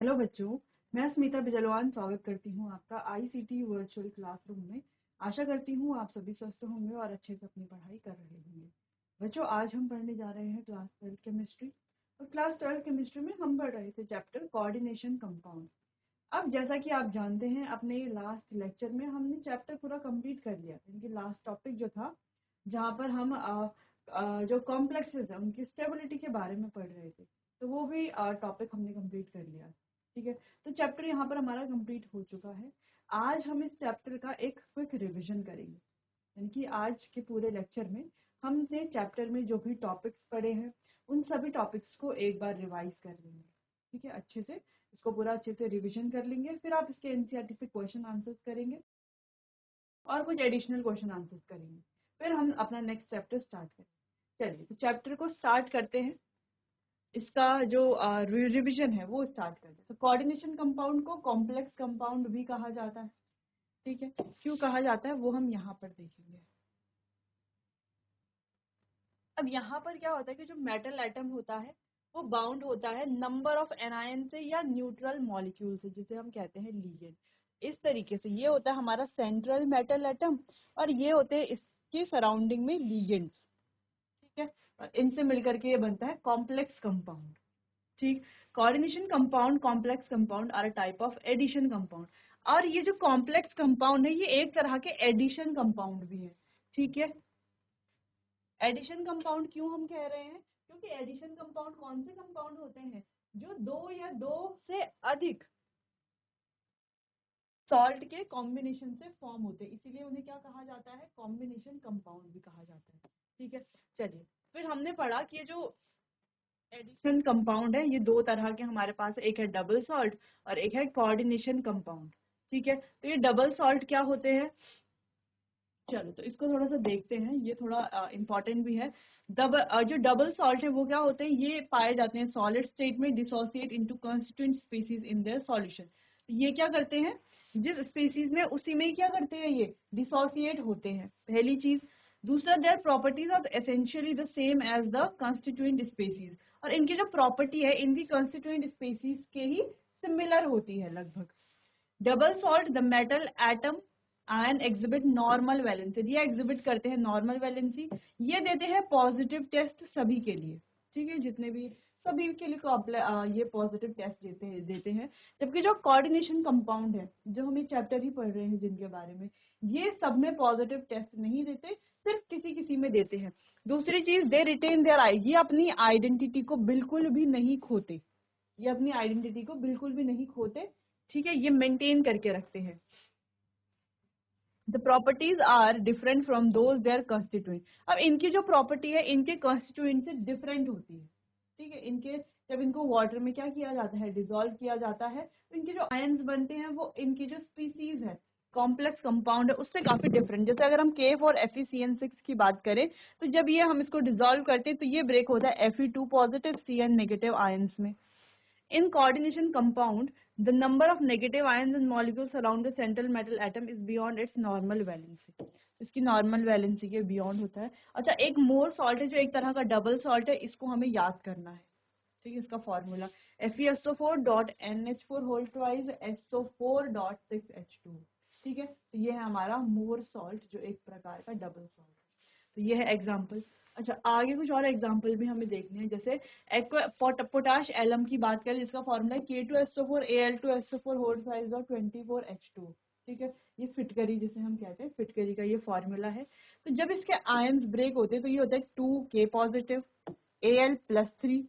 Hello बच्चों, मैं स्मिता बिजलवान स्वागत करती हूँ आपका आईसीटी वर्चुअल क्लासरूम में। आशा करती हूँ आप सभी स्वस्थ होंगे और अच्छे से अपनी पढ़ाई कर रहे होंगे। बच्चों, आज हम पढ़ने जा रहे हैं क्लास 12 केमिस्ट्री। और क्लास 12 केमिस्ट्री में हम पढ़ रहे थे चैप्टर कोऑर्डिनेशन कंपाउंड। अब जैसा कि आप जानते हैं, अपने लास्ट लेक्चर में हमने चैप्टर पूरा कंप्लीट कर लिया था। इनकी लास्ट टॉपिक जो था, जहाँ पर हम जो कॉम्प्लेक्सेस है उनकी स्टेबिलिटी के बारे में पढ़ रहे थे, तो वो भी टॉपिक हमने कंप्लीट कर लिया। ठीक है, तो चैप्टर यहाँ पर हमारा कंप्लीट हो चुका है। आज हम इस चैप्टर का एक क्विक रिविजन करेंगे, यानी कि आज के पूरे लेक्चर में हमने चैप्टर में जो भी टॉपिक्स पढ़े हैं उन सभी टॉपिक्स को एक बार रिवाइज कर लेंगे। ठीक है, अच्छे से इसको पूरा अच्छे से रिवीजन कर लेंगे। फिर आप इसके एनसीईआरटी से क्वेश्चन आंसर्स करेंगे और कुछ एडिशनल क्वेश्चन आंसर्स करेंगे। फिर हम अपना नेक्स्ट चैप्टर स्टार्ट करेंगे। चलिए, तो चैप्टर को स्टार्ट करते हैं। इसका जो रिवीजन है वो स्टार्ट करते हैं। तो कोऑर्डिनेशन कंपाउंड को कॉम्प्लेक्स कंपाउंड भी कहा जाता है। ठीक है, क्यों कहा जाता है वो हम यहाँ पर देखेंगे। अब यहाँ पर क्या होता है कि जो मेटल एटम होता है वो बाउंड होता है नंबर ऑफ एनायन से या न्यूट्रल मॉलिक्यूल से, जिसे हम कहते हैं लिगेंड। इस तरीके से ये होता है हमारा सेंट्रल मेटल एटम, और ये होते हैं इसके सराउंडिंग में लिगेंड्स। ठीक है, और इनसे मिलकर के ये बनता है कॉम्प्लेक्स कंपाउंड। ठीक, coordination compound complex compound are type of addition compound. और ये जो कॉम्प्लेक्स कंपाउंड है ये एक तरह के एडिशन कंपाउंड भी है। ठीक है, एडिशन कंपाउंड क्यों हम कह रहे हैं, क्योंकि एडिशन कंपाउंड कौन से कंपाउंड होते हैं जो दो या दो से अधिक सॉल्ट के कॉम्बिनेशन से फॉर्म होते हैं, इसीलिए उन्हें क्या कहा जाता है, कॉम्बिनेशन कंपाउंड भी कहा जाता है। ठीक है, चलिए, फिर हमने पढ़ा कि ये जो एडिशन कंपाउंड है ये दो तरह के हमारे पास है, एक है डबल सॉल्ट और एक है कोऑर्डिनेशन कंपाउंड। ठीक है, तो ये डबल सॉल्ट क्या होते हैं, चलो तो इसको थोड़ा सा देखते हैं, ये थोड़ा इम्पोर्टेंट भी है। जो डबल सॉल्ट है वो क्या होते हैं, ये पाए जाते हैं सॉलिड स्टेट में, dissociate into constituent species in their solution. ये क्या करते हैं, जिस स्पीसीज में उसी में ही क्या करते हैं, ये डिसोसिएट होते हैं, पहली चीज। दूसरा, their properties are essentially the same as the constituent species, और इनकी जो प्रॉपर्टी है इनकी कांस्टिट्यूएंट स्पीसीज के ही सिमिलर होती है लगभग। Double salt the metal atom ion exhibit normal valency, ये एग्जिबिट करते हैं नॉर्मल वैलेंसी। ये देते हैं पॉजिटिव टेस्ट सभी के लिए। ठीक है, जितने भी सभी के लिए ये पॉजिटिव टेस्ट देते हैं। जबकि जो कोऑर्डिनेशन कंपाउंड है, जो हम ये चैप्टर ही पढ़ रहे हैं जिनके बारे में, ये सब में पॉजिटिव टेस्ट नहीं देते, सिर्फ किसी किसी में देते हैं। दूसरी चीज, दे रिटेन देयर आई, ये अपनी आइडेंटिटी को बिल्कुल भी नहीं खोते, ये अपनी आइडेंटिटी को बिल्कुल भी नहीं खोते। ठीक है, ये मेंटेन करके रखते हैं। The properties are different from those their constituent, अब इनकी जो प्रॉपर्टी है इनके कंस्टिट्यूएंट से डिफरेंट होती है। ठीक है, इनके जब इनको वाटर में क्या किया जाता है, डिसॉल्व किया जाता है, तो इनके जो आयंस बनते हैं वो इनकी जो स्पीसीज है, कॉम्प्लेक्स कंपाउंड है, उससे काफी डिफरेंट। जैसे अगर हम KF और FeCN6 की बात करें, तो जब ये हम इसको डिसॉल्व करते हैं तो ये ब्रेक होता है Fe2 positive CN negative ions में। In coordination compound, the number of negative ions and molecules around the central metal atom is beyond its normal valency. इसकी नॉर्मल वैलेंसी के बियॉन्ड होता है। अच्छा, एक मोर सॉल्ट है जो एक तरह का डबल सॉल्ट है, इसको हमें याद करना है। ठीक है, इसका formula FeSO4.NH4 whole twice SO4.6H2। ठीक है, तो ये है हमारा मोर सॉल्ट, जो एक प्रकार का डबल सॉल्ट है। तो ये है एग्जाम्पल। अच्छा, आगे कुछ और एग्जाम्पल भी हमें देखने हैं। जैसे पोटाश एलम की बात करें, जिसका फॉर्मूला है K2SO4Al2SO4 होल ट्वाइस 24H2। ठीक है, ये फिटकरी जिसे हम कहते हैं, फिटकरी का ये फॉर्मूला है। तो जब इसके आयंस ब्रेक होते हैं तो ये होता है 2K positive Al+3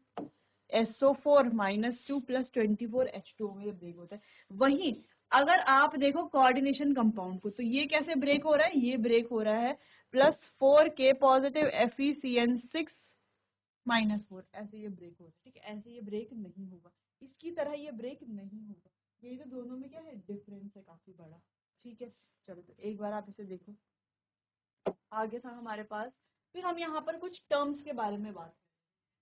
SO4-2 + 24H2 में ब्रेक होता है। वहीं अगर आप देखो कोऑर्डिनेशन कंपाउंड को, तो ये कैसे ब्रेक हो रहा है, ये ब्रेक हो रहा है +4K पॉजिटिव FeCN6 -4, ऐसे ये ब्रेक होगा। ठीक है, ऐसे ये ब्रेक नहीं होगा, इसकी तरह ये ब्रेक नहीं होगा। ये तो दोनों में क्या है, डिफरेंस है काफी बड़ा। ठीक है, चलो तो एक बार आप इसे देखो। आगे था हमारे पास, फिर हम यहाँ पर कुछ टर्म्स के बारे में बात करें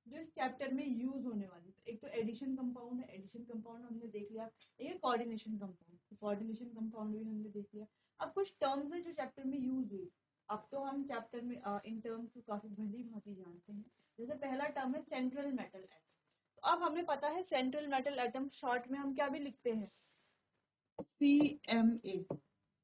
जो इस चैप्टर में यूज होने वाली। तो एक तो एडिशन कंपाउंड है, एडिशन कंपाउंड हमने देख लिया। एक है कोऑर्डिनेशन कंपाउंड, तो कोऑर्डिनेशन कंपाउंड भी हमने देख लिया। अब कुछ टर्म्स है जो चैप्टर में यूज हुई। अब तो हम चैप्टर में इन टर्म्स को काफी भली भांति जानते हैं। जैसे पहला टर्म है सेंट्रल मेटल एटम। तो अब हमें पता है सेंट्रल मेटल एटम, शॉर्ट में हम क्या भी लिखते हैं, CMA,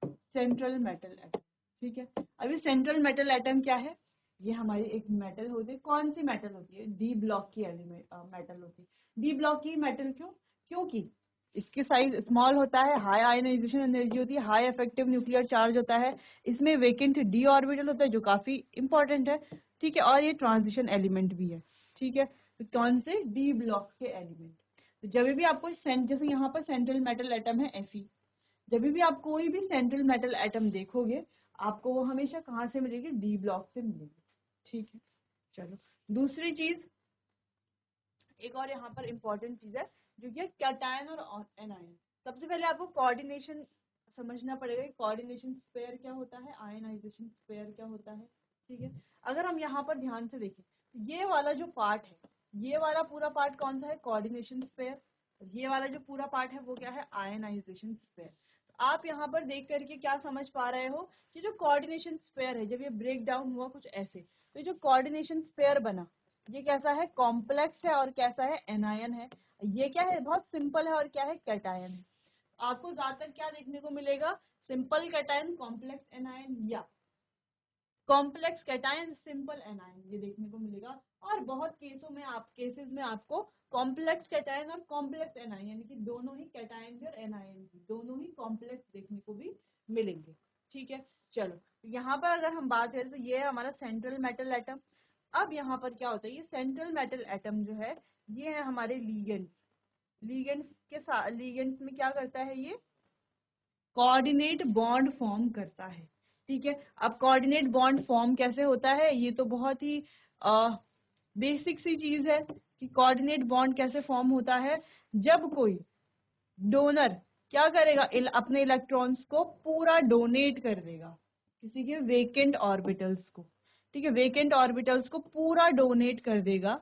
सेंट्रल मेटल एटम। ठीक है, अभी सेंट्रल मेटल एटम क्या है, ये हमारी एक मेटल होती है। कौन सी मेटल होती है, डी ब्लॉक की एलिमेंट मेटल होती है। डी ब्लॉक की मेटल क्यों, क्योंकि इसके साइज स्मॉल होता है, हाई आयनाइजेशन एनर्जी होती है, हाई इफेक्टिव न्यूक्लियर चार्ज होता है, इसमें वेकेंट डी ऑर्बिटल होता है जो काफी इंपॉर्टेंट है। ठीक है, और ये ट्रांजिशन एलिमेंट भी है। ठीक है, तो कौन से, डी ब्लॉक के एलिमेंट। तो जब भी आपको जैसे यहाँ पर सेंट्रल मेटल एटम है Fe, जब भी आप कोई भी सेंट्रल मेटल एटम देखोगे आपको वो हमेशा कहाँ से मिलेगी, डी ब्लॉक से मिलेगी। ठीक है, चलो दूसरी चीज, एक और यहाँ पर इंपॉर्टेंट चीज है जो कि कैटायन और एनायन। सबसे पहले आपको कोऑर्डिनेशन समझना पड़ेगा कि कोऑर्डिनेशन स्पेयर क्या होता है, आयनाइजेशन स्पेयर क्या होता है। ठीक है, अगर हम यहाँ पर ध्यान से देखें तो ये वाला जो पार्ट है, ये वाला पूरा पार्ट कौन सा है, कोऑर्डिनेशन स्पेयर। ये वाला जो पूरा पार्ट है वो क्या है, आयनाइजेशन स्पेयर। आप यहाँ पर देख करके क्या समझ पा रहे हो कि जो कोऑर्डिनेशन स्पेयर है, जब ये ब्रेक डाउन हुआ कुछ ऐसे, तो जो कोऑर्डिनेशन स्पेयर बना ये कैसा है, कॉम्प्लेक्स है, और कैसा है, एनायन है। ये क्या है, बहुत सिंपल है, और क्या है, कैटायन है। आपको ज्यादातर क्या देखने को मिलेगा, सिंपल कैटायन, कॉम्प्लेक्स एनायन, या कॉम्प्लेक्स कैटायन, सिंपल एनायन, ये देखने को मिलेगा। और बहुत केसेस में आपको कॉम्प्लेक्स कैटायन और कॉम्प्लेक्स एनायन, यानी कि दोनों ही कैटायन भी और एनायन भी दोनों ही कॉम्प्लेक्स देखने को भी मिलेंगे। ठीक है, चलो यहाँ पर अगर हम बात करें तो ये है हमारा सेंट्रल मेटल एटम। अब यहाँ पर क्या होता है, ये सेंट्रल मेटल एटम जो है ये है हमारे लीगेंड्स। लीगेंड्स के साथ, लीगेंड्स में क्या करता है, ये कोऑर्डिनेट बॉन्ड फॉर्म करता है। ठीक है, अब कोऑर्डिनेट बॉन्ड फॉर्म कैसे होता है, ये तो बहुत ही बेसिक सी चीज है कि कोऑर्डिनेट बॉन्ड कैसे फॉर्म होता है। जब कोई डोनर क्या करेगा, अपने इलेक्ट्रॉन्स को पूरा डोनेट कर देगा किसी के वेकेंट ऑर्बिटल्स को। ठीक है, वेकेंट ऑर्बिटल्स को पूरा डोनेट कर देगा,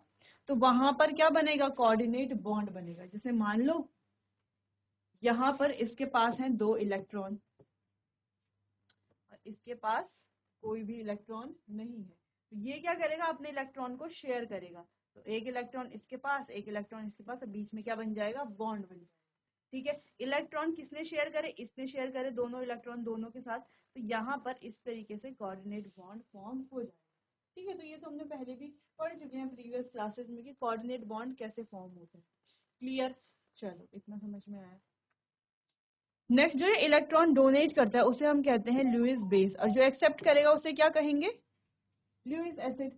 तो वहां पर क्या बनेगा, कोऑर्डिनेट बॉन्ड बनेगा। जैसे मान लो यहाँ पर इसके पास हैं 2 इलेक्ट्रॉन और इसके पास कोई भी इलेक्ट्रॉन नहीं है, तो ये क्या करेगा, अपने इलेक्ट्रॉन को शेयर करेगा। तो एक इलेक्ट्रॉन इसके पास, एक इलेक्ट्रॉन इसके पास, बीच में क्या बन जाएगा, बॉन्ड बन जाएगा। ठीक है, इलेक्ट्रॉन किसने शेयर करे, इसने शेयर करे दोनों इलेक्ट्रॉन दोनों के साथ, तो यहाँ पर इस तरीके से कोऑर्डिनेट बॉन्ड फॉर्म हो जाएगा। ठीक है, तो ये तो हमने पहले भी पढ़ चुके हैं प्रीवियस क्लासेस में कि कोऑर्डिनेट बॉन्ड कैसे फॉर्म होते हैं। क्लियर, चलो इतना समझ में आया। नेक्स्ट जो है इलेक्ट्रॉन डोनेट करता है उसे हम कहते हैं लुईस बेस, और जो एक्सेप्ट करेगा उसे क्या कहेंगे, लुईस एसिड।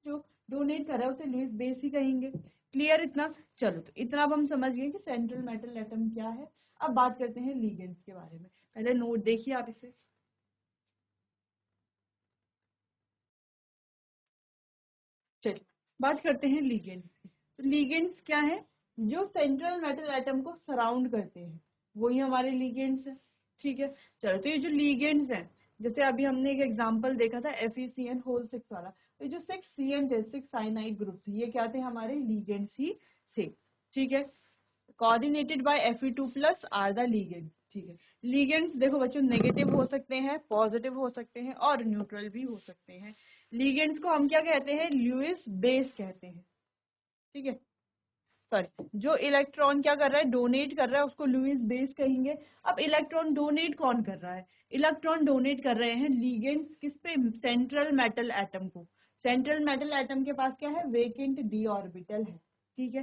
जो डोनेट कर रहा है उसे लुईस बेस ही कहेंगे। क्लियर इतना, चलो तो इतना अब हम समझ गए कि सेंट्रल मेटल एटम क्या है। अब बात करते हैं लीगेंड्स के बारे में। पहले नोट देखिए आप इसे, चलिए बात करते हैं लीगेंड्स की। तो लीगेंड्स क्या है, जो सेंट्रल मेटल एटम को सराउंड करते हैं वही हमारे लीगेंड्स है। ठीक है, चलो तो ये जो लीगेंड्स हैं, जैसे अभी हमने एक एग्जांपल देखा था FeCN होल 6 वाला, तो ये जो 6 CN थे, 6 साइनाइड ग्रुप थे, ये क्या थे, हमारे लीगेंड्स ही थे। ठीक है, coordinated by Fe2 plus are the ligands. ठीक है, लीगेंड्स देखो बच्चों, नेगेटिव हो सकते हैं, पॉजिटिव हो सकते हैं, और न्यूट्रल भी हो सकते हैं। लीगेंड्स को हम क्या कहते हैं, लुईस बेस कहते हैं। ठीक है, सॉरी, जो इलेक्ट्रॉन क्या कर रहा है, डोनेट कर रहा है, उसको लुईस बेस कहेंगे। अब इलेक्ट्रॉन डोनेट कौन कर रहा है, इलेक्ट्रॉन डोनेट कर रहे हैं लीगेंड्स किस पे, सेंट्रल मेटल एटम को। सेंट्रल मेटल एटम के पास क्या है, वेकेंट डी ऑर्बिटल है। ठीक है,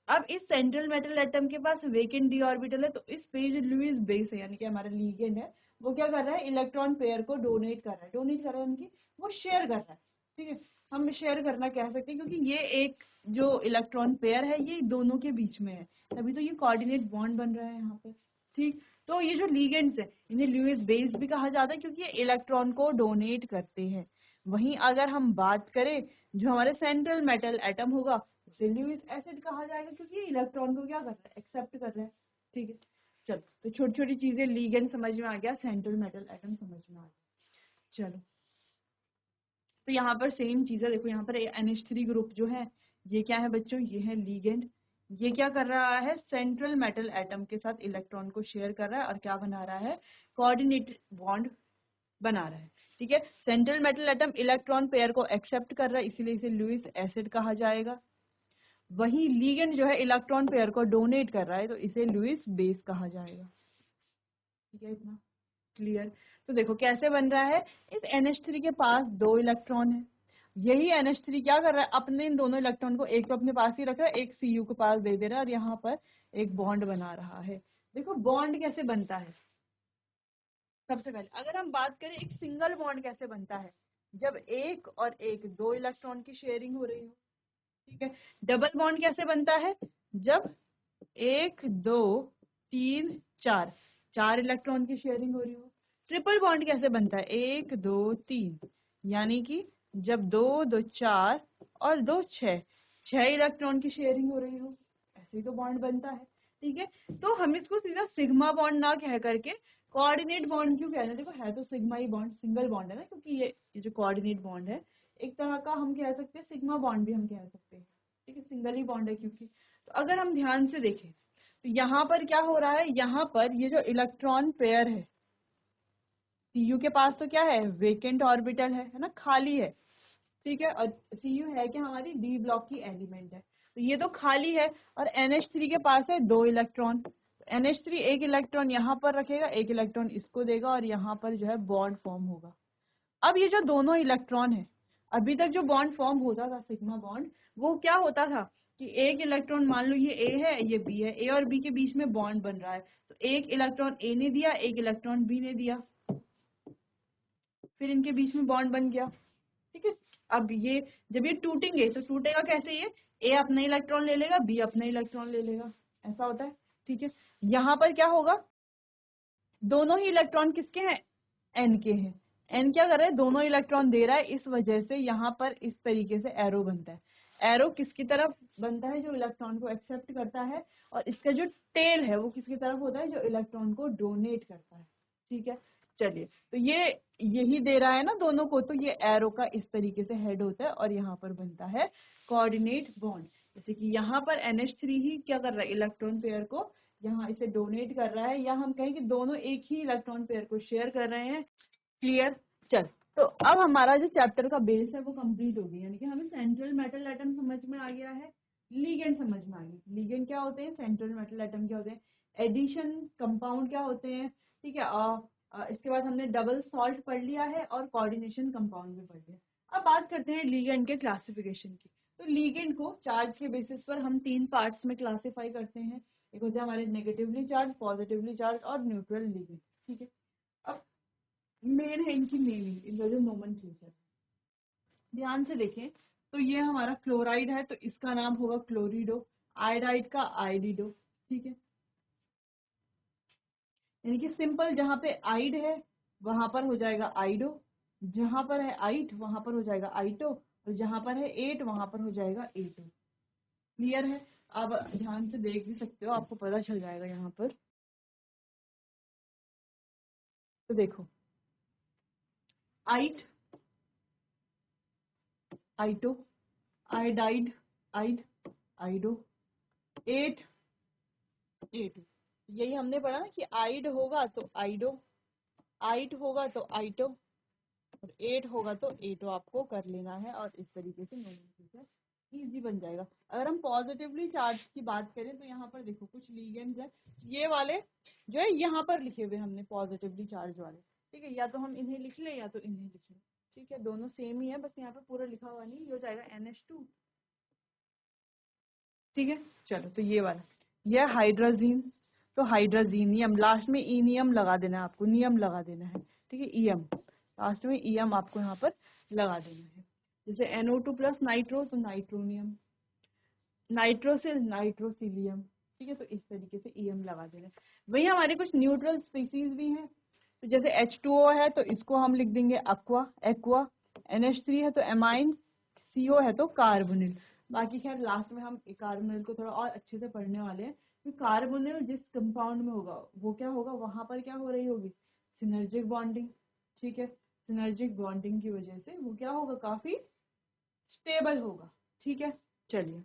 अब इस सेंट्रल मेटल एटम के पास वेकेंट डी ऑर्बिटल है, तो इस पे जो लुईस बेस है यानी कि हमारा लीगेंड है, वो क्या कर रहा है, इलेक्ट्रॉन पेयर को डोनेट कर रहा है। डोनेट कर रहा है यानी कि वो शेयर कर रहा है। ठीक है, हम शेयर करना कह सकते हैं, क्योंकि ये एक जो इलेक्ट्रॉन पेयर है ये दोनों के बीच में है, तभी तो ये कोऑर्डिनेट बॉन्ड बन रहा है यहाँ पे। ठीक, तो ये जो लीगेंड्स है इन्हें लुईस बेस भी कहा जाता है, क्योंकि ये इलेक्ट्रॉन को डोनेट करते हैं। वहीं अगर हम बात करें जो हमारे सेंट्रल मेटल एटम होगा उसे लुईस एसिड कहा जाएगा, क्योंकि ये इलेक्ट्रॉन को क्या कर रहा है, एक्सेप्ट कर रहा है। ठीक है, चलो तो छोटी छोटी चीजें, लीगेंड समझ में आ गया, सेंट्रल मेटल एटम समझ में आ गया। चलो तो यहाँ पर सेम चीज है, देखो यहाँ पर NH3 ग्रुप जो है ये क्या है बच्चों, ये है लीगेंड। ये क्या कर रहा है, सेंट्रल मेटल एटम के साथ इलेक्ट्रॉन को शेयर कर रहा है, और क्या बना रहा है, कोऑर्डिनेटेड बॉन्ड बना रहा है। ठीक है, central metal atom electron pair को एक्सेप्ट कर रहा है, इसीलिए इसे लुईस एसिड कहा जाएगा। वही लिगेंड जो है इलेक्ट्रॉन पेयर को डोनेट कर रहा है, तो इसे लुईस बेस कहा जाएगा। ठीक है, इतना क्लियर। तो देखो कैसे बन रहा है, इस NH3 के पास 2 इलेक्ट्रॉन है, यही NH3 क्या कर रहा है, अपने इन दोनों इलेक्ट्रॉन को एक तो अपने पास ही रख रहा है, एक Cu के पास दे दे रहा है, और यहाँ पर एक बॉन्ड बना रहा है। देखो बॉन्ड कैसे बनता है, सबसे पहले अगर हम बात करें एक सिंगल बॉन्ड कैसे बनता है, जब एक और एक 2 इलेक्ट्रॉन की शेयरिंग हो रही हो। ठीक है, डबल बॉन्ड कैसे बनता है, जब 1 2 3 4 4 इलेक्ट्रॉन की शेयरिंग हो रही हो। ट्रिपल बॉन्ड कैसे बनता है, 1 2 3, यानी कि जब 2 2 4 और 2 6 6 इलेक्ट्रॉन की शेयरिंग हो रही हो, ऐसे ही तो बॉन्ड बनता है। ठीक है, तो हम इसको सीधा सिग्मा बॉन्ड ना कह करके कोऑर्डिनेट बॉन्ड क्यों कह रहे हैं, देखो है तो सिग्मा ही बॉन्ड, सिंगल बॉन्ड है ना, क्योंकि ये जो कोऑर्डिनेट बॉन्ड है एक तरह का हम कह सकते हैं सिग्मा बॉन्ड भी हम कह सकते हैं। ठीक है, सिंगल ही बॉन्ड है क्योंकि। तो अगर हम ध्यान से देखें तो यहाँ पर क्या हो रहा है, यहाँ पर ये जो इलेक्ट्रॉन पेयर है, Cu के पास तो क्या है, वेकेंट ऑर्बिटल है ना, खाली है। ठीक है, और Cu है क्या, हमारी डी ब्लॉक की एलिमेंट है, तो ये तो खाली है। और NH3 के पास है 2 इलेक्ट्रॉन, NH3 एक इलेक्ट्रॉन यहाँ पर रखेगा, एक इलेक्ट्रॉन इसको देगा, और यहाँ पर जो है बॉन्ड फॉर्म होगा। अब ये जो दोनों इलेक्ट्रॉन है, अभी तक जो बॉन्ड फॉर्म होता था सिग्मा बॉन्ड, वो क्या होता था कि एक इलेक्ट्रॉन, मान लो ये ए है ये बी है, ए और बी के बीच में बॉन्ड बन रहा है, तो एक इलेक्ट्रॉन ए ने दिया, एक इलेक्ट्रॉन बी ने दिया, फिर इनके बीच में बॉन्ड बन गया। ठीक है, अब ये जब ये टूटेंगे तो टूटेगा कैसे, ये ए अपना इलेक्ट्रॉन ले लेगा, बी अपना इलेक्ट्रॉन ले लेगा, ऐसा होता है। ठीक है, यहाँ पर क्या होगा, दोनों ही इलेक्ट्रॉन किसके हैं, एन के हैं। एन क्या कर रहा है, दोनों इलेक्ट्रॉन दे रहा है, इस वजह से यहाँ पर इस तरीके से एरो बनता है। एरो किसकी तरफ बनता है, जो इलेक्ट्रॉन को एक्सेप्ट करता है, और इसका जो टेल है वो किसकी तरफ होता है, जो इलेक्ट्रॉन को डोनेट करता है। ठीक है, चलिए, तो ये यही दे रहा है ना दोनों को, तो ये एरो का इस तरीके से हेड होता है, और यहाँ पर बनता है कोऑर्डिनेट बॉन्ड। जैसे कि यहाँ पर NH3 ही क्या कर रहा है, इलेक्ट्रॉन पेयर को यहाँ इसे डोनेट कर रहा है, या हम कहें कि दोनों एक ही इलेक्ट्रॉन पेयर को शेयर कर रहे हैं। क्लियर, चल। तो अब हमारा जो चैप्टर का बेस है वो कंप्लीट हो गया, यानी कि हमें सेंट्रल मेटल एटम समझ में आ गया है, लिगेंड समझ में आ गई। लिगेंड क्या होते हैं, सेंट्रल मेटल एटम क्या होते हैं, एडिशन कंपाउंड क्या होते हैं। ठीक है, इसके बाद हमने डबल सॉल्ट पढ़ लिया है, और कोऑर्डिनेशन कंपाउंड भी पढ़ लिया। अब बात करते हैं लिगेंड के क्लासिफिकेशन की। तो लिगेंड को चार्ज के बेसिस पर हम 3 पार्ट्स में क्लासीफाई करते हैं, एक होता है हमारे नेगेटिवली चार्ज, पॉजिटिवली चार्ज और न्यूट्रल लिगेंड। ठीक है, अब मेन है इनकी नेमिंग, इनका जो नोमेनक्लेचर। ध्यान से देखें तो ये हमारा क्लोराइड है, तो इसका नाम होगा क्लोरिडो, आयोडाइड का आयोडिडो। ठीक है, यानी कि सिंपल जहाँ पे आइड है वहां पर हो जाएगा आइडो, जहां पर है आइट वहां पर हो जाएगा आइटो, और जहां पर है एट वहां पर हो जाएगा एटो। क्लियर है, आप ध्यान से देख भी सकते हो, आपको पता चल जाएगा यहाँ पर। तो देखो, आइट आइटो, आयोडाइड आइड आइडो, एट एटो। यही हमने पढ़ा ना कि आइड होगा तो आइडो, आइट होगा तो आइटो, और एट होगा तो एटो, आपको कर लेना है, और इस तरीके से नोमेनक्लेचर इजी बन जाएगा। अगर हम पॉजिटिवली चार्ज की बात करें तो यहाँ पर देखो कुछ लिगेंड्स है, ये वाले जो है यहाँ पर लिखे हुए हमने पॉजिटिवली चार्ज वाले। ठीक है, या तो हम इन्हें लिख ले या तो इन्हें लिख ले। ठीक है, दोनों सेम ही है, बस यहाँ पे पूरा लिखा हुआ नहीं, ये हो जाएगा NH2। ठीक है, चलो, तो ये वाला यह हाइड्रोजीन, तो हाइड्रोजीनियम, लास्ट में ई नियम लगा देना है आपको, नियम लगा देना है। ठीक है, ईएम, लास्ट में ईएम आपको यहाँ पर लगा देना है। जैसे NO2 प्लस नाइट्रो, तो नाइट्रोनियम, नाइट्रो से नाइट्रोसिलियम। ठीक है, तो इस तरीके से ईएम लगा देना है। वही हमारे कुछ न्यूट्रल स्पीसीज भी हैं, तो जैसे H2O है तो इसको हम लिख देंगे अक्वा, एक्वा। NH3 है तो एमाइन, CO है तो कार्बोनिल। बाकी खैर लास्ट में हम कार्बोनिल को थोड़ा और अच्छे से पढ़ने वाले हैं, कि कार्बोनिल जिस कंपाउंड में होगा वो क्या होगा, वहां पर क्या हो रही होगी, सिनर्जिक बॉन्डिंग। ठीक है, सिनर्जिक बॉन्डिंग की वजह से वो क्या होगा, काफी स्टेबल होगा। ठीक है, चलिए,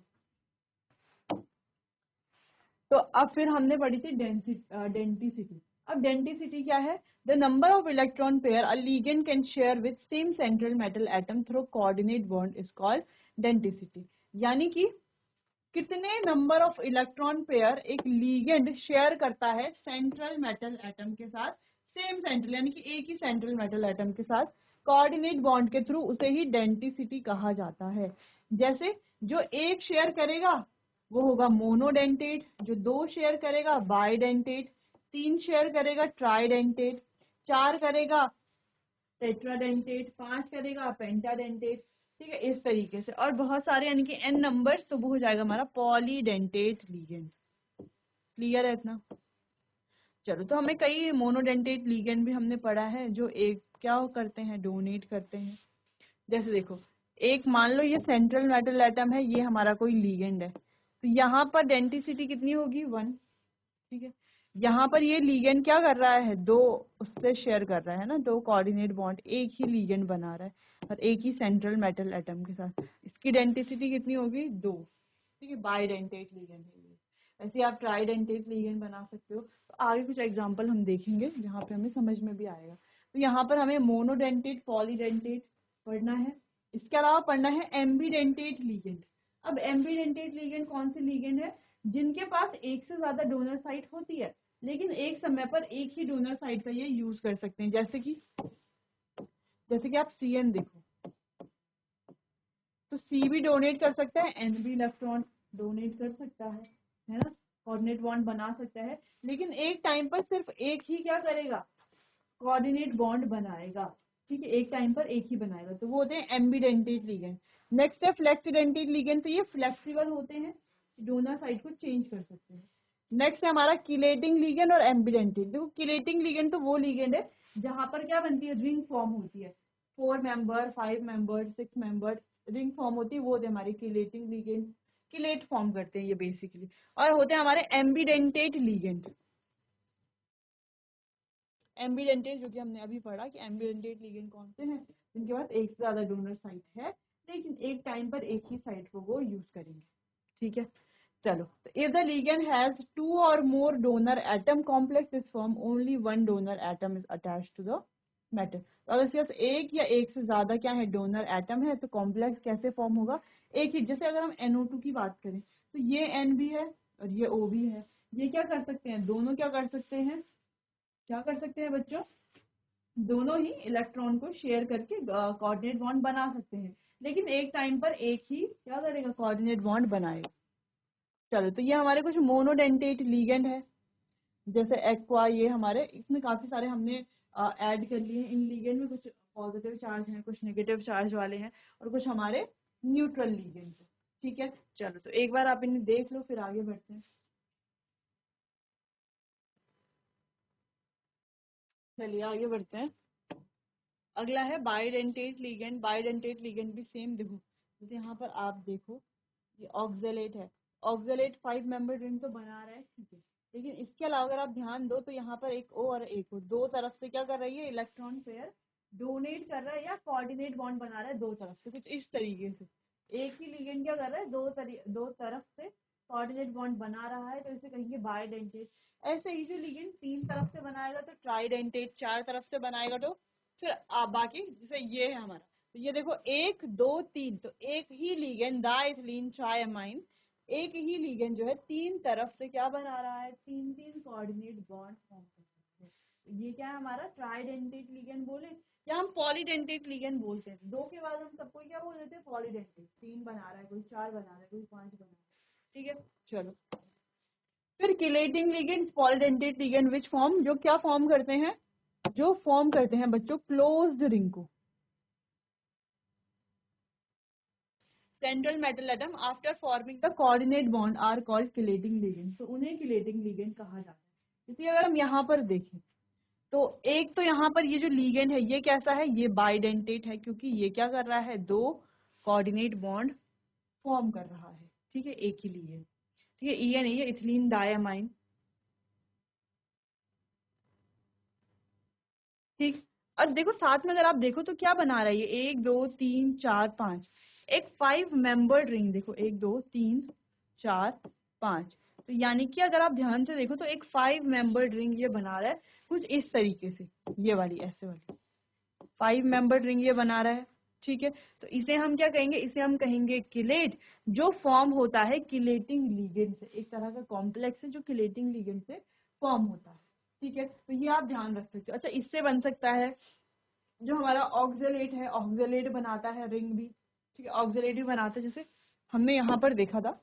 तो अब फिर हमने पढ़ी थी डेंटिसिटी। अब डेंटिसिटी क्या है, the number of electron pair a ligand can share with same central metal atom through coordinate bond is called denticity. यानी कि कितने नंबर ऑफ इलेक्ट्रॉन पेयर एक लीगेंड शेयर करता है सेंट्रल मेटल एटम के साथ, सेम सेंट्रल यानी कि एक ही सेंट्रल मेटल एटम के साथ कोऑर्डिनेट बॉन्ड के थ्रू, उसे ही डेंटिसिटी कहा जाता है। जैसे जो एक शेयर करेगा वो होगा मोनोडेंटेट, जो दो शेयर करेगा बाइडेंटेट, तीन शेयर करेगा ट्राइडेंटेट, चार करेगा टेट्राडेंटेट, पांच करेगा पेंटाडेंटेट। ठीक है, इस तरीके से, और बहुत सारे यानी कि n नंबर्स, तो वो हो जाएगा हमारा पॉलीडेंटेट लीगेंड। क्लियर है इतना? चलो, तो हमें कई मोनोडेंटेट लीगेंड भी हमने पढ़ा है जो एक क्या करते हैं, डोनेट करते हैं। जैसे देखो, एक मान लो ये सेंट्रल मेटल एटम है, ये हमारा कोई लीगेंड है, तो यहाँ पर डेंटिसिटी कितनी होगी 1। ठीक है, यहाँ पर ये लीगेंड क्या कर रहा है, दो उससे शेयर कर रहा है ना, दो कोऑर्डिनेट बॉन्ड, एक ही लीगेंड बना रहा है और एक ही सेंट्रल मेटल एटम के साथ, इसकी डेंटिसिटी कितनी होगी 2। ठीक है, बाइडेंटेट लीगेंड है ये। ऐसे आप ट्राइडेंटेट लीगेंड बना सकते हो। तो आगे कुछ एग्जांपल हम देखेंगे जहाँ पे हमें समझ में भी आएगा। तो यहाँ पर हमें मोनोडेंटेट, पॉलीडेंटेट पढ़ना है। इसके अलावा पढ़ना है एम्बीडेंटेट लीगेंड। अब एम्बीडेंटेट लीगेंड कौन से लीगेंड है, जिनके पास एक से ज्यादा डोनर साइट होती है, लेकिन एक समय पर एक ही डोनर साइट का ये यूज कर सकते हैं। जैसे कि आप CN देखो, तो C भी डोनेट कर सकता है, N भी इलेक्ट्रॉन डोनेट कर सकता है ना, कोऑर्डिनेट बॉन्ड बना सकता है, लेकिन एक टाइम पर सिर्फ एक ही क्या करेगा, कोऑर्डिनेट बॉन्ड बनाएगा। ठीक है, एक टाइम पर एक ही बनाएगा, तो वो होते हैं एम्बीडेंटेट लीगेंड। नेक्स्ट है फ्लेक्सीडेंटेट लीगेंड, तो ये फ्लेक्सिबल होते हैं, डोनर साइड को चेंज कर सकते हैं। नेक्स्ट है हमारा किलेटिंग लीगेंड और एम्बीडेंटेट। देखो, किलेटिंग लीगेंड तो वो लीगेंड है जहां पर क्या बनती है, रिंग फॉर्म होती है, 4 member, 5 member, 6 member ring form होती है, वो होते हैं हमारी किलेटिंग लीगेंड, किलेट फॉर्म करते हैं ये बेसिकली। और होते हैं हमारे एम्बीडेंटेट लीगेंड। एम्बीडेंटेट जो कि हमने अभी पढ़ा कि एम्बीडेंटेट लीगेंड कौन से हैं, जिनके पास एक से ज्यादा डोनर साइट है, लेकिन एक टाइम पर एक ही साइट को वो यूज करेंगे। ठीक है, चलो, तो इफ द लिगेंड हैज 2 और more donor atom complex is form, only 1 donor atom is attached to the metal. तो अगर इसके पास एक या एक से ज्यादा क्या है, डोनर एटम है, तो कॉम्प्लेक्स कैसे फॉर्म होगा, एक ही। जैसे अगर हम NO2 की बात करें, तो ये N भी है और ये O भी है, ये क्या कर सकते हैं, दोनों क्या कर सकते हैं, क्या कर सकते हैं बच्चों, दोनों ही इलेक्ट्रॉन को शेयर करके कोऑर्डिनेट बॉन्ड बना सकते हैं, लेकिन एक टाइम पर एक ही क्या करेगा, कोऑर्डिनेट बॉन्ड बनाएगा। चलो, तो ये हमारे कुछ मोनोडेंटेट लीगेंड है, जैसे एक्वा, ये हमारे इसमें काफी सारे हमने ऐड कर लिए हैं। इन लीगेंड में कुछ पॉजिटिव चार्ज हैं, कुछ नेगेटिव चार्ज वाले हैं, और कुछ हमारे न्यूट्रल लीगेंड हैं। ठीक है, चलो, तो एक बार आप इन्हें देख लो, फिर आगे बढ़ते हैं। चलिए आगे बढ़ते हैं। अगला है बाइडेंटेट लीगेंड। बाइडेंटेट लीगेंड भी सेम, देखो जैसे यहाँ पर आप देखो, ये ऑक्जेलेट है, ऑक्जेलेट 5 मेंबर रिंग तो बना रहा है, ठीक है, लेकिन इसके अलावा अगर आप ध्यान दो तो यहाँ पर एक O और एक O, दो तरफ से क्या कर रही है, इलेक्ट्रॉन पेयर डोनेट कर रहा है या कोऑर्डिनेट बॉन्ड बना रहा है दो तरफ से, कुछ इस तरीके से। एक ही लिगेंड क्या कर रहा है, दो तरफ से कोऑर्डिनेट बॉन्ड बना रहा है, तो इसे कहेंगे बाइडेंटेट। ऐसे ही जो लिगेंड 3 तरफ से बनाएगा तो ट्राइडेंटेट, 4 तरफ से बनाएगा तो फिर बाकी, जैसे ये है हमारा, तो ये देखो 1 2 3, तो एक ही लिगेंड डाइथिलीन ट्राइअमाइन, एक ही लिगेंड जो है 3 तरफ से क्या बना रहा है, 3 कोऑर्डिनेट बॉन्ड फॉर्म कर रहा है। तो ये क्या है हमारा ट्राइडेंटेट लिगेंड बोले, या हम पॉलीडेंटेट लिगेंड बोलते हैं। दो के बाद हम सबको क्या बोल देते हैं, पॉलीडेंटेट। 3 बना रहा है कोई, 4 बना रहा है कोई, 5 बना रहा है। ठीक है, चलो, फिर chelating ligand, polydentate ligand which form, जो क्या फॉर्म करते हैं, जो फॉर्म करते हैं बच्चों क्लोज्ड रिंग को, central metal atom after forming the coordinate bond are called chelating ligand. तो उन्हें किलेटिंग लिगेंड कहा जाता है। इसलिए अगर हम यहाँ पर देखें, तो एक तो यहाँ पर ये जो लिगेंड है ये कैसा है, ये बाइडेंटेट है, क्योंकि ये क्या कर रहा है, दो कोऑर्डिनेट बॉन्ड फॉर्म कर रहा है। ठीक है, एक ही लिगेंड। ठीक है, ये नहीं है इथिलीन डायमाइन। ठीक, और देखो साथ में अगर आप देखो तो क्या बना रहा है ये, 1 2 3 4 5, एक 5 मेंबर्ड रिंग। देखो 1 2 3 4 5, तो यानी कि अगर आप ध्यान से देखो तो एक 5 मेंबर्ड रिंग ये बना रहा है, कुछ इस तरीके से, ये वाली ऐसे वाली 5 मेंबर्ड रिंग ये बना रहा है। ठीक है, तो इसे हम क्या कहेंगे, इसे हम कहेंगे किलेट, जो फॉर्म होता है किलेटिंग लिगेंड से। एक तरह का कॉम्प्लेक्स है जो किलेटिंग लिगेंड से फॉर्म होता है। ठीक है, तो ये आप ध्यान रख सकते हो। अच्छा, इससे बन सकता है जो हमारा ऑक्जेलेट है, ऑक्जेलेट बनाता है रिंग भी। ठीक है, ऑक्जेलेट भी बनाता है, जैसे हमने यहाँ पर देखा था,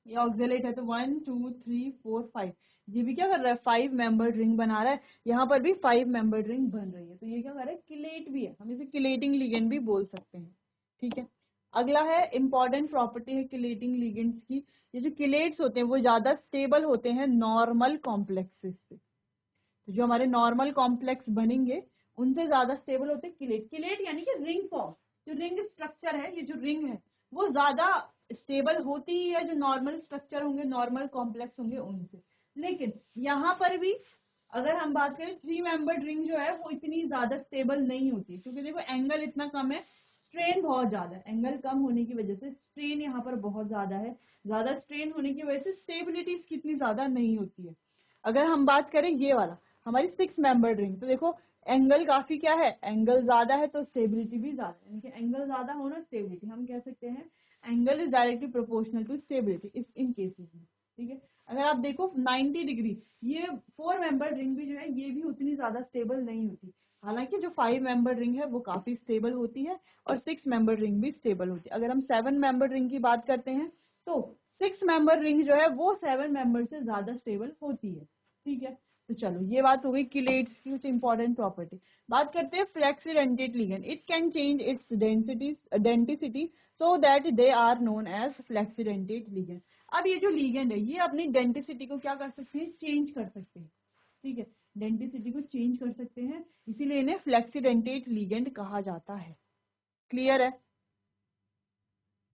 ये ऑक्जेलेट है, तो 1 2 3 4 5, ये भी क्या कर रहा है, 5 मेंबर्ड रिंग बना रहा है। यहाँ पर भी 5 मेंबर्ड रिंग बन रही है, तो ये क्या कर रहा है, किलेट भी है, हम इसे किलेटिंग लिगेंड भी बोल सकते हैं। ठीक है, अगला है इंपॉर्टेंट प्रॉपर्टी है किलेटिंग लिगेंड्स की। ये जो किलेट्स होते हैं वो ज्यादा स्टेबल होते हैं नॉर्मल कॉम्प्लेक्सेस से। तो जो हमारे नॉर्मल कॉम्प्लेक्स बनेंगे उनसे ज्यादा स्टेबल होते हैं किलेट। किलेट यानी कि रिंग फॉर्म, जो रिंग स्ट्रक्चर है, ये जो रिंग है वो ज्यादा स्टेबल होती है जो नॉर्मल स्ट्रक्चर होंगे, नॉर्मल कॉम्प्लेक्स होंगे उनसे। लेकिन यहाँ पर भी अगर हम बात करें, 3 मेंबर्ड रिंग जो है वो इतनी ज्यादा स्टेबल नहीं होती, क्योंकि देखो एंगल इतना कम है, स्ट्रेन बहुत ज्यादा है। एंगल कम होने की वजह से स्ट्रेन यहाँ पर बहुत ज्यादा है, ज्यादा स्ट्रेन होने की वजह से स्टेबिलिटी कितनी ज्यादा नहीं होती है। अगर हम बात करें ये वाला हमारी 6 मेंबर्ड रिंग, तो देखो एंगल काफी क्या है, एंगल ज्यादा है तो स्टेबिलिटी भी ज्यादा है, यानी कि एंगल ज्यादा होना स्टेबिलिटी, हम कह सकते हैं angle is directly proportional to stability इस इन केसेस में। ठीक है, अगर आप देखो 90 डिग्री, ये 4 मेंबर रिंग भी जो है ये भी उतनी ज्यादा स्टेबल नहीं होती। हालांकि जो 5 मेंबर रिंग है वो काफी स्टेबल होती है और 6 मेंबर रिंग भी स्टेबल होती है। अगर हम 7 मेंबर रिंग की बात करते हैं तो 6 मेंबर रिंग जो है वो 7 मेंबर से ज्यादा स्टेबल होती है। ठीक है, तो चलो ये बात हो गई किलेट्स की कुछ इंपॉर्टेंट प्रॉपर्टी। बात करते हैं flexidentate ligand. It can change its density so that they are known as flexidentate ligand. अब ये जो लिगेंड है ये अपनी डेंसिटी को क्या कर सकते हैं, चेंज कर सकते हैं। ठीक है, डेंसिटी को चेंज कर सकते हैं, इसीलिए इन्हें फ्लेक्सिडेंटेट लिगेंड कहा जाता है। क्लियर है?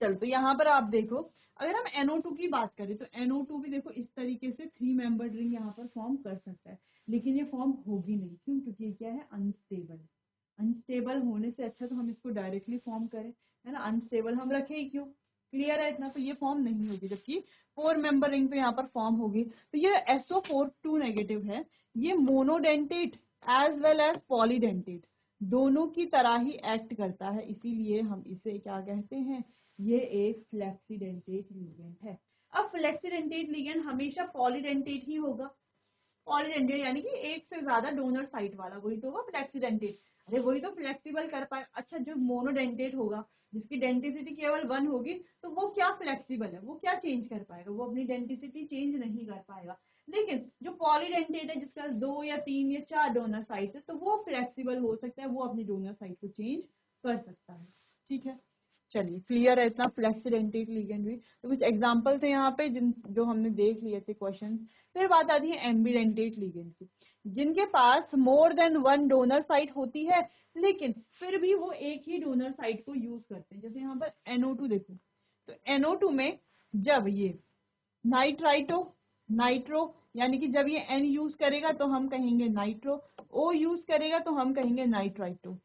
चल, तो यहाँ पर आप देखो, अगर हम NO2 की बात करें तो NO2 भी देखो इस तरीके से 3 मेंबर्ड रिंग यहाँ पर फॉर्म कर सकता है, लेकिन ये फॉर्म होगी नहीं। क्यों? क्योंकि ये क्या है, अनस्टेबल। अनस्टेबल होने से अच्छा तो हम इसको डायरेक्टली फॉर्म करें, है ना, अनस्टेबल हम रखे ही क्यों। क्लियर है इतना? तो ये फॉर्म नहीं होगी, जबकि 4 मेंबर रिंग तो यहाँ पर फॉर्म होगी। तो ये SO42 नेगेटिव है, ये monodentate as well as polydentate दोनों की तरह ही एक्ट करता है, इसीलिए हम इसे क्या कहते हैं, ये एक फ्लेक्सिडेंटेट लिगेंड है। अब फ्लेक्सिडेंटेट लिगेंड हमेशा पॉलीडेंटेट ही होगा। पॉलीडेंटेट यानी कि एक से ज्यादा डोनर साइट वाला, वही तो होगा फ्लेक्सिडेंटेट। अरे वही तो फ्लेक्सिबल कर पाए। अच्छा, जो मोनोडेंटेट होगा जिसकी डेंटिसिटी केवल 1 होगी, तो वो क्या फ्लेक्सिबल है, वो क्या चेंज कर पाएगा, वो अपनी डेंटिसिटी चेंज नहीं कर पाएगा। लेकिन जो पॉलीडेंटेट है जिसका 2 या 3 या 4 डोनर साइट है, तो वो फ्लेक्सिबल हो सकता है, वो अपनी डोनर साइट को चेंज कर सकता है। ठीक है, चलिए क्लियर है इतना फ्लेक्सिडेंटेट लिगेंड भी। तो कुछ एग्जांपल थे यहाँ पे जिन जो हमने देख लिए थे क्वेश्चन। फिर बात आती है एम्बिडेंटेट लिगेंड की, जिनके पास मोर देन 1 डोनर साइट होती है, लेकिन फिर भी वो एक ही डोनर साइट को यूज करते हैं। जैसे यहाँ पर NO2 देखो, तो NO2 में जब ये नाइट्राइटो नाइट्रो, यानी कि जब ये N यूज करेगा तो हम कहेंगे नाइट्रो, O यूज करेगा तो हम कहेंगे नाइट्राइटो।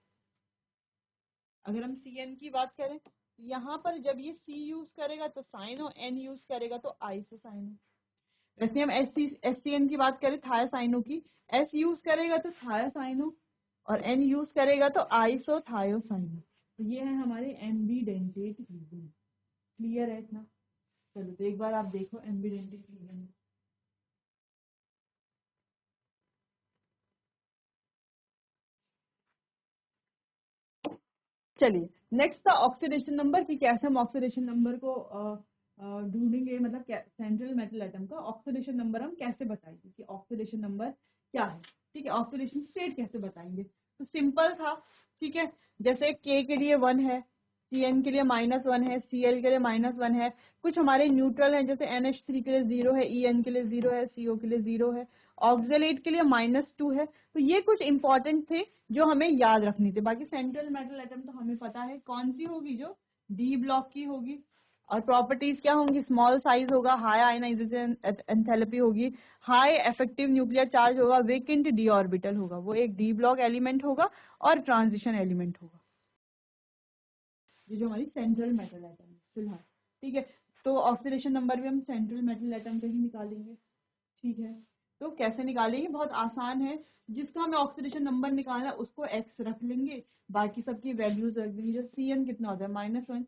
अगर हम CN की बात करें, यहाँ पर जब ये C यूज करेगा तो साइनो, N यूज करेगा तो आइसोसाइनो। वैसे हम SCN की बात करें थायोसाइनो की, S यूज करेगा तो थायोसाइनो और N यूज करेगा तो आइसोथायोसाइनो। तो ये है हमारे एम्बिडेंटेट लिगेंड। क्लियर है इतना? चलो, तो एक बार आप देखो एम्बिडेंटेट लिगेंड। चलिए, नेक्स्ट था ऑक्सीडेशन नंबर, कि कैसे हम ऑक्सीडेशन नंबर को ढूंढेंगे, मतलब सेंट्रल मेटल एटम का ऑक्सीडेशन नंबर हम कैसे बताएंगे, कि ऑक्सीडेशन नंबर क्या है। ठीक है, ऑक्सीडेशन स्टेट कैसे बताएंगे, तो सिंपल था। ठीक है, जैसे K के लिए 1 है, CN के लिए -1 है, Cl के लिए -1 है, कुछ हमारे न्यूट्रल हैं जैसे NH3 के लिए 0 है, En के लिए 0 है, CO के लिए 0 है, ऑक्जेलेट के लिए -2 है। तो ये कुछ इंपॉर्टेंट थे जो हमें याद रखनी थी। बाकी सेंट्रल मेटल एटम तो हमें पता है कौन सी होगी, जो D ब्लॉक की होगी। और प्रॉपर्टीज क्या होंगी, स्मॉल साइज होगा, हाई आयनाइजेशन एंथैल्पी होगी, हाई इफेक्टिव न्यूक्लियर चार्ज होगा, वेकेंट D ऑर्बिटल होगा, वो एक D ब्लॉक एलिमेंट होगा और ट्रांजिशन एलिमेंट होगा। ये जो हमारी सेंट्रल मेटल एटम है फिलहाल। ठीक है, तो ऑक्सीडेशन नंबर भी हम सेंट्रल मेटल एटम पे ही निकालेंगे। ठीक है, तो कैसे निकालेंगे, बहुत आसान है। जिसका हमें ऑक्सीडेशन नंबर निकालना है उसको x रख लेंगे, बाकी सबकी वैल्यूज रख देंगे। जैसे Cn कितना होता है -1,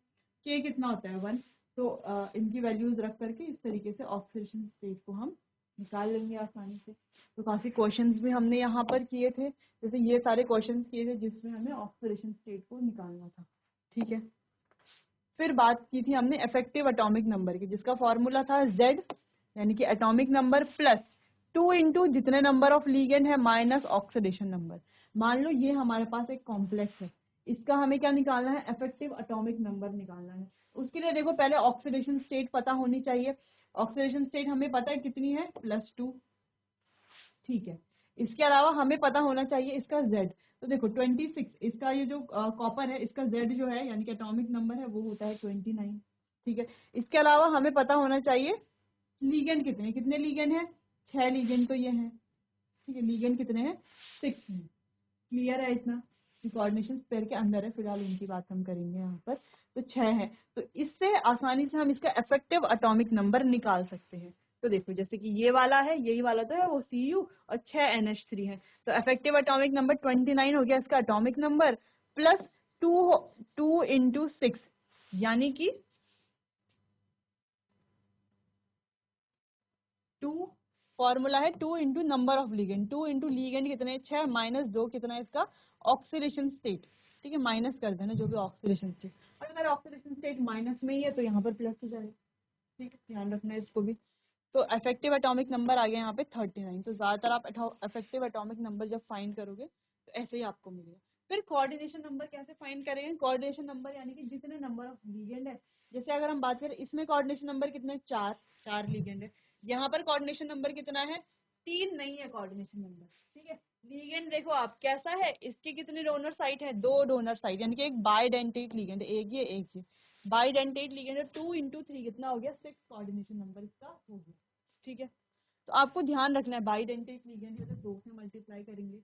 K कितना होता है 1, तो इनकी वैल्यूज रख करके इस तरीके से ऑक्सीडेशन स्टेट को हम निकाल लेंगे आसानी से। तो काफी क्वेश्चंस भी हमने यहाँ पर किए थे, जैसे ये सारे क्वेश्चंस किए थे जिसमें हमें ऑक्सीडेशन स्टेट को निकालना था। ठीक है, फिर बात की थी हमने इफेक्टिव एटॉमिक नंबर की, जिसका फॉर्मूला था Z, यानी कि एटॉमिक नंबर प्लस 2 इंटू जितने नंबर ऑफ लीगेंड है माइनस ऑक्सीडेशन नंबर। मान लो ये हमारे पास एक कॉम्प्लेक्स है, इसका हमें क्या निकालना है, इफेक्टिव एटॉमिक नंबर निकालना है। उसके लिए देखो पहले ऑक्सीडेशन स्टेट पता होनी चाहिए। ऑक्सीडेशन स्टेट हमें पता है कितनी है, +2। ठीक है, इसके अलावा हमें पता होना चाहिए इसका Z। तो देखो 26, इसका ये जो कॉपर है इसका Z जो है यानी कि एटॉमिक नंबर है वो होता है 29। ठीक है, इसके अलावा हमें पता होना चाहिए लीगेंड कितने, कितने लीगेंड है, 6 लीगेंड तो ये हैं। ठीक है, लीगेंड कितने हैं, 6 हैं। क्लियर है इतना, कोऑर्डिनेशन पेयर के अंदर है, फिलहाल इनकी बात हम करेंगे यहाँ पर। तो 6 है, तो इससे आसानी से हम इसका इफेक्टिव एटॉमिक नंबर निकाल सकते हैं। तो देखो जैसे कि ये वाला है, यही वाला तो है वो Cu, और 6 NH3 है, तो इफेक्टिव एटॉमिक नंबर 29 हो गया इसका एटॉमिक नंबर, प्लस 2 इंटू 6, यानी कि 2, फॉर्मूला है 2 into number of ligand, 2 into ligand कितने 6 माइनस 2 कितना है इसका ऑक्सीडेशन स्टेट। ठीक है, माइनस कर देना जो भी ऑक्सीडेशन स्टेट, और अगर ऑक्सीडेशन स्टेट माइनस में ही है तो यहाँ पर प्लस हो जाएगा। ठीक है, ध्यान रखना है इसको भी। तो इफेक्टिव एटॉमिक नंबर आ गया यहाँ पे 39। तो ज्यादातर आप इफेक्टिव एटॉमिक नंबर जब फाइंड करोगे तो ऐसे ही आपको मिलेगा। फिर कोऑर्डिनेशन नंबर कैसे फाइंड करेंगे, कोऑर्डिनेशन नंबर यानी कि जितने नंबर ऑफ लीगेंड है। जैसे अगर हम बात करें इसमें कोऑर्डिनेशन नंबर कितने, 4 लीगेंड है। यहाँ पर कोऑर्डिनेशन नंबर कितना है, 3 नहीं है कोऑर्डिनेशन नंबर। ठीक है, लीगेंड देखो आप कैसा है, इसकी कितनी डोनर साइट है, 2 डोनर साइट, यानी कि एक बाइडेंटेट लीगेंड, एक ये एक ये बाइडेंटेट लीगेंड है। 2 इंटू 3 कितना हो गया, 6 कोऑर्डिनेशन नंबर इसका हो गया। ठीक है, तो आपको ध्यान रखना है बाइडेंटेट लीगेंड है तो 2 से मल्टीप्लाई करेंगे,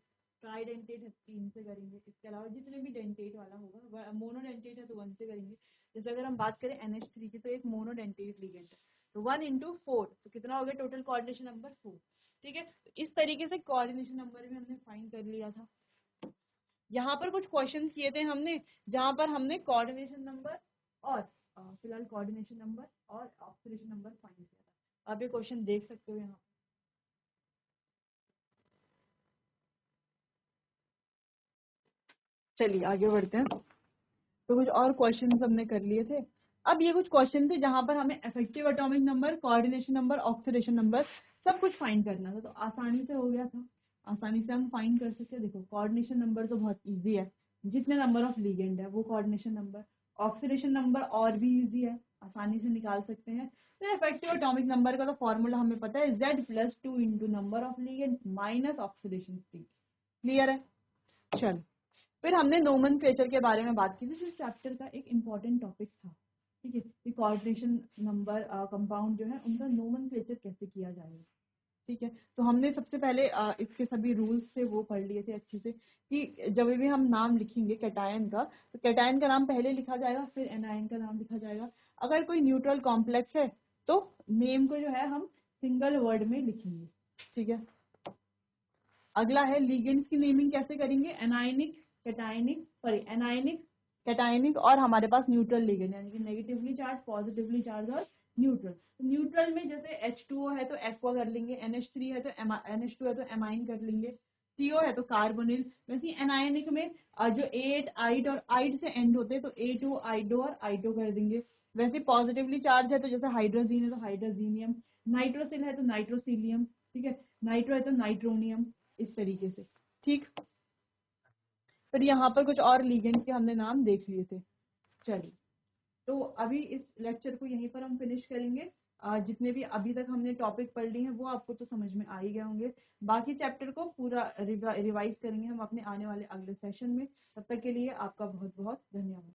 ट्राइडेंटेट है 3 से करेंगे, इसके अलावा जितने भी डेंटेट वाला होगा, मोनोडेंटेट है तो 1 से करेंगे। जैसे अगर हम बात करें NH3 की, तो एक मोनोडेंटेट लीगेंड है, तो 1 इंटू 4, तो कितना हो गया टोटल कोऑर्डिनेशन नंबर 4। ठीक है, तो इस तरीके से कोऑर्डिनेशन नंबर भी हमने फाइंड कर लिया था। यहाँ पर कुछ क्वेश्चन किए थे हमने, जहाँ पर हमने कोऑर्डिनेशन नंबर और फिलहाल कोऑर्डिनेशन नंबर और ऑक्सीडेशन नंबर फाइंड किया था। आप ये क्वेश्चन देख सकते हो यहाँ। चलिए आगे बढ़ते हैं। तो कुछ और क्वेश्चन हमने कर लिए थे। अब ये कुछ क्वेश्चन थे जहां पर हमें effective atomic number, coordination number, oxidation number सब कुछ फाइंड करना था, तो आसानी से हो गया था, आसानी से हम फाइंड कर सकते हैं। देखो कोऑर्डिनेशन नंबर तो बहुत इजी है, जितने नंबर ऑफ लीगेंड है वो कोऑर्डिनेशन नंबर। ऑक्सीडेशन नंबर और भी इजी है, आसानी से निकाल सकते हैं। तो इफेक्टिव एटॉमिक नंबर का तो फॉर्मूला हमें पता है, Z+2 into number of ligand minus oxidation state. Clear है, चलो। फिर हमने नोमेनक्लेचर के बारे में बात की थी, जिस चैप्टर का एक इम्पॉर्टेंट टॉपिक था। ठीक है, कोऑर्डिनेशन नंबर कंपाउंड जो है उनका नोमेनक्लेचर कैसे किया जाएगा। ठीक है, तो हमने सबसे पहले इसके सभी रूल्स थे वो पढ़ लिए थे अच्छे से, कि जब भी हम नाम लिखेंगे कैटायन का, तो कैटायन का नाम पहले लिखा जाएगा, फिर एनायन का नाम लिखा जाएगा। अगर कोई न्यूट्रल कॉम्प्लेक्स है तो नेम को जो है हम सिंगल वर्ड में लिखेंगे। ठीक है, अगला है लिगेंड्स की नेमिंग कैसे करेंगे, anionic, cationic, sorry anionic, cationic, और हमारे पास न्यूट्रल लिगेंड यानी कि नेगेटिवली चार्ज, पॉजिटिवली चार्ज और न्यूट्रल। तो न्यूट्रल में जैसे H2O है तो एक्वा कर लेंगे, NH3 है तो NH2 है तो एमाइन कर लेंगे, CO है तो कार्बोनिल। वैसे एनायनिक में जो एट, आइड और आइड से एंड होते हैं तो A2, आइडो और आइडो कर देंगे। वैसे पॉजिटिवली चार्ज है तो जैसे हाइड्रोजीन है तो हाइड्रोजीनियम, नाइट्रोसिल है तो नाइट्रोसिलियम, ठीक है, नाइट्रो है तो नाइट्रोनियम, इस तरीके से। ठीक, फिर यहाँ पर कुछ और लीगेंड के हमने नाम देख लिए थे। चलिए, तो अभी इस लेक्चर को यहीं पर हम फिनिश करेंगे। जितने भी अभी तक हमने टॉपिक पढ़ लिए हैं वो आपको तो समझ में आ ही गए होंगे। बाकी चैप्टर को पूरा रिवाइज करेंगे हम अपने आने वाले अगले सेशन में। तब तक के लिए आपका बहुत बहुत धन्यवाद।